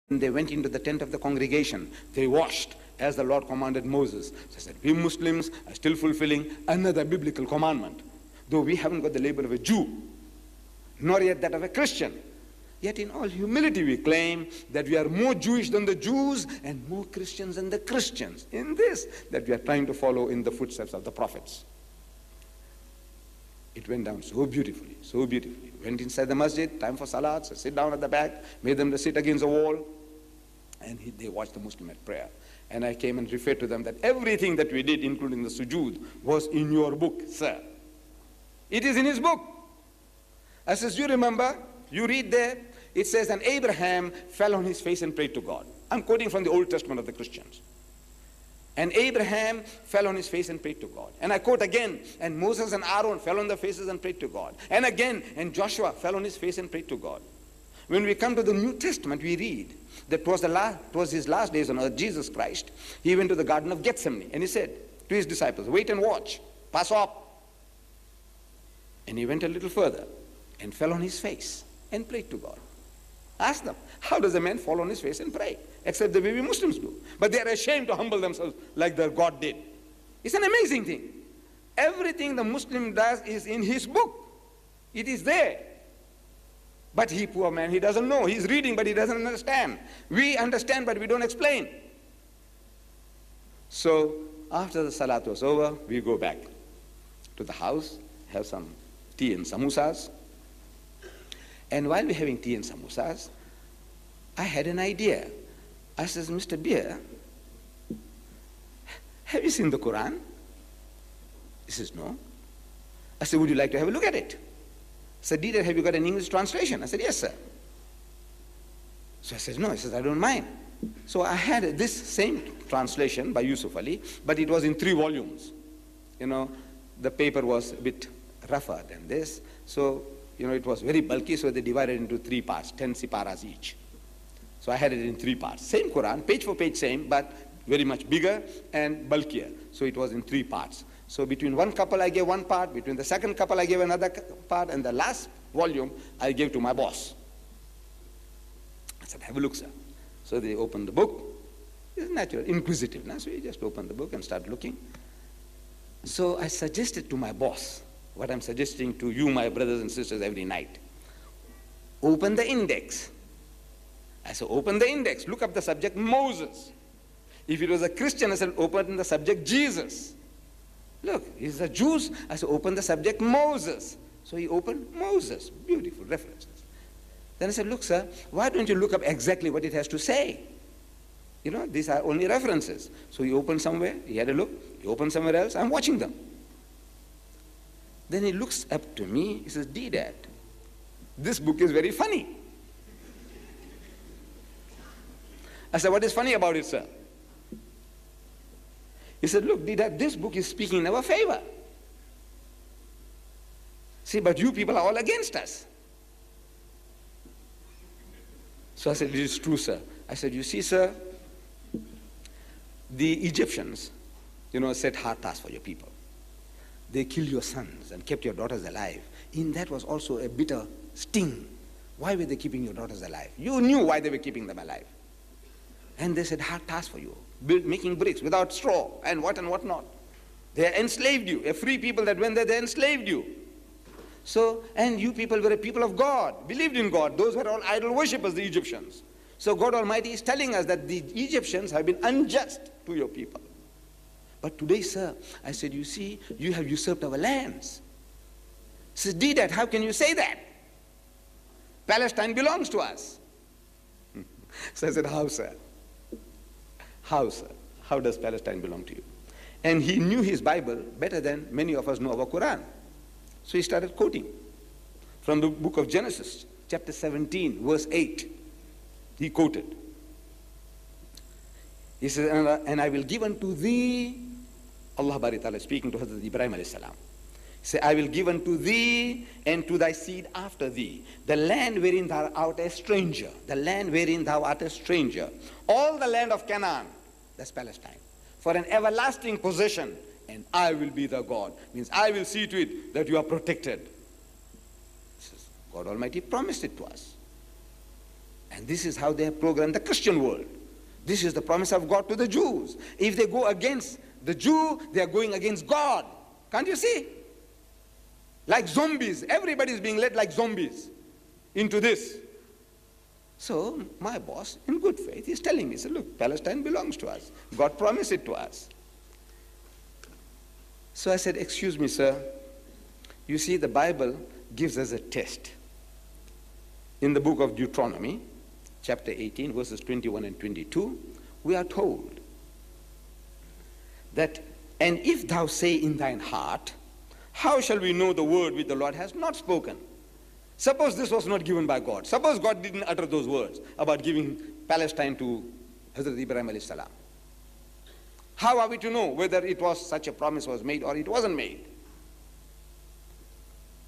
They went into the tent of the congregation. They washed as the Lord commanded Moses. So I said, we Muslims are still fulfilling another biblical commandment. Though we haven't got the label of a Jew, nor yet that of a Christian. Yet in all humility we claim that we are more Jewish than the Jews and more Christians than the Christians. In this, that we are trying to follow in the footsteps of the prophets. It went down so beautifully, so beautifully. Went inside the masjid, time for salat, so sit down at the back, made them to sit against the wall, and they watched the Muslim at prayer. And I came and referred to them that everything that we did, including the sujood, was in your book, sir. It is in his book. I says, you remember, you read there, it says, and Abraham fell on his face and prayed to God. I'm quoting from the Old Testament of the Christians. And Abraham fell on his face and prayed to God. And I quote again, and Moses and Aaron fell on their faces and prayed to God. And again, and Joshua fell on his face and prayed to God. When we come to the New Testament, we read that was his last days on earth, Jesus Christ. He went to the Garden of Gethsemane and he said to his disciples, wait and watch, pass up. And he went a little further and fell on his face and prayed to God. Ask them, how does a man fall on his face and pray? Except the way we Muslims do. But they are ashamed to humble themselves like their God did. It's an amazing thing. Everything the Muslim does is in his book. It is there. But he, poor man, he doesn't know. He's reading, but he doesn't understand. We understand, but we don't explain. So after the salat was over, we go back to the house, have some tea and samosas. And while we're having tea and samosas, I had an idea. I says, Mr. Beer, have you seen the Quran? He says, no. I said, would you like to have a look at it? I said, Deedat, have you got an English translation? I said, yes, sir. So I said, no. He says, I don't mind. So I had this same translation by Yusuf Ali, but it was in 3 volumes. You know, the paper was a bit rougher than this. So, you know, it was very bulky, so they divided into 3 parts, 10 siparas each. So I had it in 3 parts. Same Quran, page for page same, but very much bigger and bulkier. So it was in 3 parts. So between one couple I gave one part, between the second couple I gave another part, and the last volume I gave to my boss. I said, have a look, sir. So they opened the book. It's natural, inquisitiveness. So we just opened the book and started looking. So I suggested to my boss, what I'm suggesting to you, my brothers and sisters, every night. Open the index. I said, open the index. Look up the subject Moses. If it was a Christian, I said, open the subject Jesus. Look, he's a Jew. I said, open the subject Moses. So he opened Moses. Beautiful references. Then I said, look, sir, why don't you look up exactly what it has to say? You know, these are only references. So he opened somewhere, he had a look. He opened somewhere else, I'm watching them. Then he looks up to me, he says, Deedat, this book is very funny. I said, what is funny about it, sir? He said, look, Deedat, this book is speaking in our favor. See, but you people are all against us. So I said, it is true, sir. I said, you see, sir, the Egyptians, you know, set hard tasks for your people. They killed your sons and kept your daughters alive. In that was also a bitter sting. Why were they keeping your daughters alive? You knew why they were keeping them alive. And they said, hard task for you, making bricks without straw and what not. They enslaved you, a free people that went there, they enslaved you. So, and you people were a people of God, believed in God. Those were all idol worshippers, the Egyptians. So God Almighty is telling us that the Egyptians have been unjust to your people. But today, sir, I said, you see, you have usurped our lands. He says, Deedat, how can you say that? Palestine belongs to us. So I said, how, sir? How, sir? How does Palestine belong to you? And he knew his Bible better than many of us know our Quran. So he started quoting from the book of Genesis, chapter 17, verse 8. He quoted. He says, and I will give unto thee, Allah Bari Ta'ala speaking to Hazrat Ibrahim alayhi salam. He said, I will give unto thee and to thy seed after thee, the land wherein thou art a stranger, the land wherein thou art a stranger, all the land of Canaan, that's Palestine, for an everlasting possession, and I will be the God. Means I will see to it that you are protected. God Almighty promised it to us. And this is how they have programmed the Christian world. This is the promise of God to the Jews. If they go against the Jew, they are going against God. Can't you see? Like zombies. Everybody is being led like zombies into this. So my boss, in good faith, is telling me, he said, look, Palestine belongs to us. God promised it to us. So I said, excuse me, sir. You see, the Bible gives us a test. In the book of Deuteronomy, chapter 18, verses 21 and 22, we are told that, and if thou say in thine heart, how shall we know the word which the Lord has not spoken? Suppose this was not given by God. Suppose God didn't utter those words about giving Palestine to Hazrat Ibrahim alayhi salam. How are we to know whether it was such a promise was made or it wasn't made?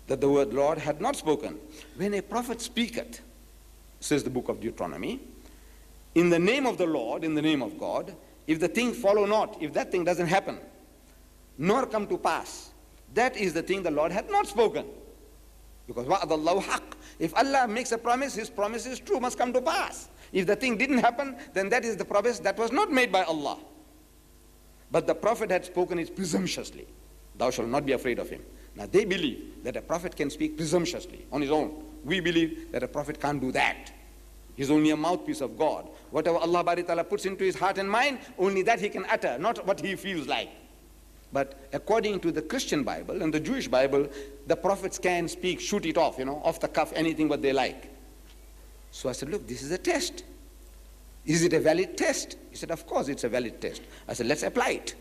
That the word Lord had not spoken. When a prophet speaketh, says the book of Deuteronomy, in the name of the Lord, in the name of God, if the thing follow not, if that thing doesn't happen, nor come to pass, that is the thing the Lord hath not spoken. Because wa'adallahu haqq. If Allah makes a promise, his promise is true, must come to pass. If the thing didn't happen, then that is the promise that was not made by Allah. But the prophet had spoken it presumptuously. Thou shalt not be afraid of him. Now they believe that a prophet can speak presumptuously on his own. We believe that a prophet can't do that. He's only a mouthpiece of God. Whatever Allah Bari Ta'ala puts into his heart and mind, only that he can utter, not what he feels like. But according to the Christian Bible and the Jewish Bible, the prophets can speak, shoot it off, off the cuff, anything what they like. So I said, look, this is a test. Is it a valid test? He said, of course it's a valid test. I said, let's apply it.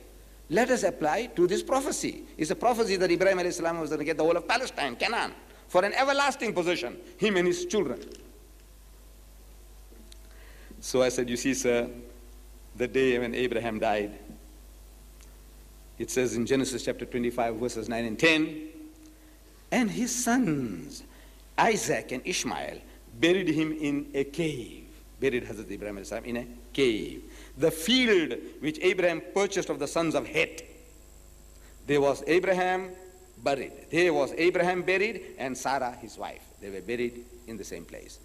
Let us apply to this prophecy. It's a prophecy that Ibrahim alayhi salam was going to get the whole of Palestine, Canaan, for an everlasting possession, him and his children. So I said, you see, sir, the day when Abraham died, it says in Genesis chapter 25, verses 9 and 10, and his sons, Isaac and Ishmael, buried him in a cave. Buried Hazrat Ibrahim alayhi salam in a cave. The field which Abraham purchased of the sons of Heth. There was Abraham buried. There was Abraham buried and Sarah his wife. They were buried in the same place.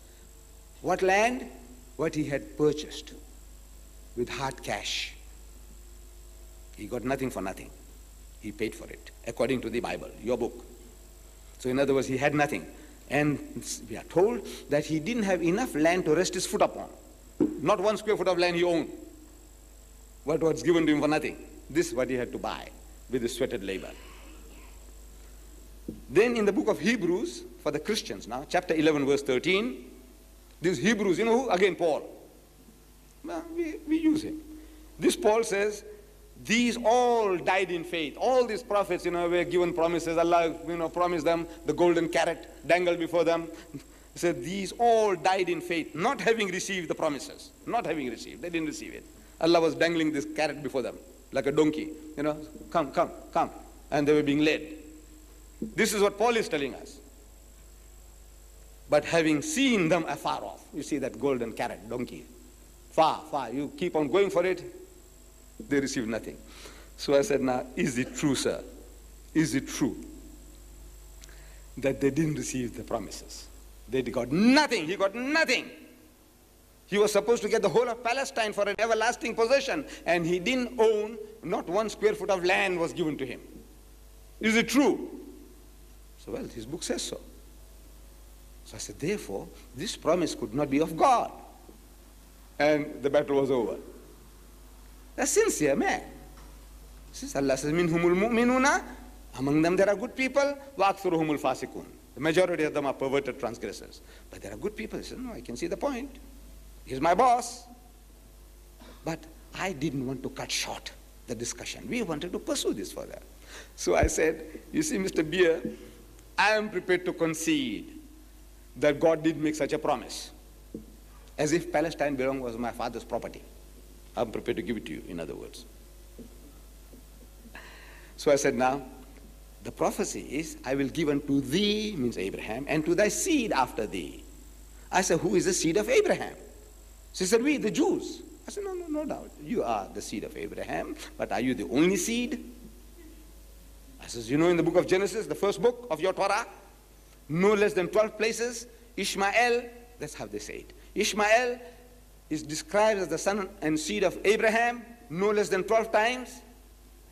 What land? What he had purchased with hard cash. He got nothing for nothing. He paid for it, according to the Bible, your book. So in other words, he had nothing. And we are told that he didn't have enough land to rest his foot upon. Not 1 square foot of land he owned. What was given to him for nothing. This is what he had to buy with his sweated labor. Then in the book of Hebrews, for the Christians now, chapter 11, verse 13, these Hebrews, you know who? Again, Paul. Well, we use him. This Paul says, these all died in faith. All these prophets, were given promises. Allah, promised them the golden carrot dangled before them. He said, these all died in faith, not having received the promises. Not having received. They didn't receive it. Allah was dangling this carrot before them, like a donkey. Come, come, come. And they were being led. This is what Paul is telling us. But having seen them afar off, you see that golden carrot, donkey, far, far, you keep on going for it, they received nothing. So I said, now, is it true, sir? Is it true that they didn't receive the promises? They got nothing. He got nothing. He was supposed to get the whole of Palestine for an everlasting possession, and he didn't own, not 1 square foot of land was given to him. Is it true? So, well, his book says so. So I said, therefore, this promise could not be of God. And the battle was over. A sincere man. Since Allah says, minhumul mu'minuna, among them there are good people, wa aktharuhumul fasiqun. The majority of them are perverted transgressors. But there are good people. He said, no, I can see the point. He's my boss. But I didn't want to cut short the discussion. We wanted to pursue this further. So I said, you see, Mr. Beer, I am prepared to concede that God did make such a promise. As if Palestine was my father's property. I'm prepared to give it to you, in other words. So I said, now, the prophecy is, I will give unto thee, means Abraham, and to thy seed after thee. I said, who is the seed of Abraham? She said, we, the Jews. I said, no, no doubt. You are the seed of Abraham, but are you the only seed? I says, in the book of Genesis, the first book of your Torah, no less than 12 places, Ishmael, that's how they say it. Ishmael is described as the son and seed of Abraham no less than 12 times.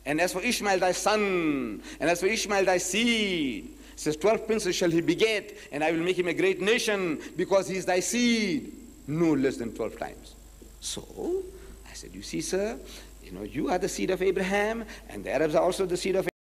And as for Ishmael thy son, and as for Ishmael thy seed, it says 12 princes shall he beget, and I will make him a great nation because he is thy seed, no less than 12 times. So I said, you see, sir, you are the seed of Abraham, and the Arabs are also the seed of Abraham.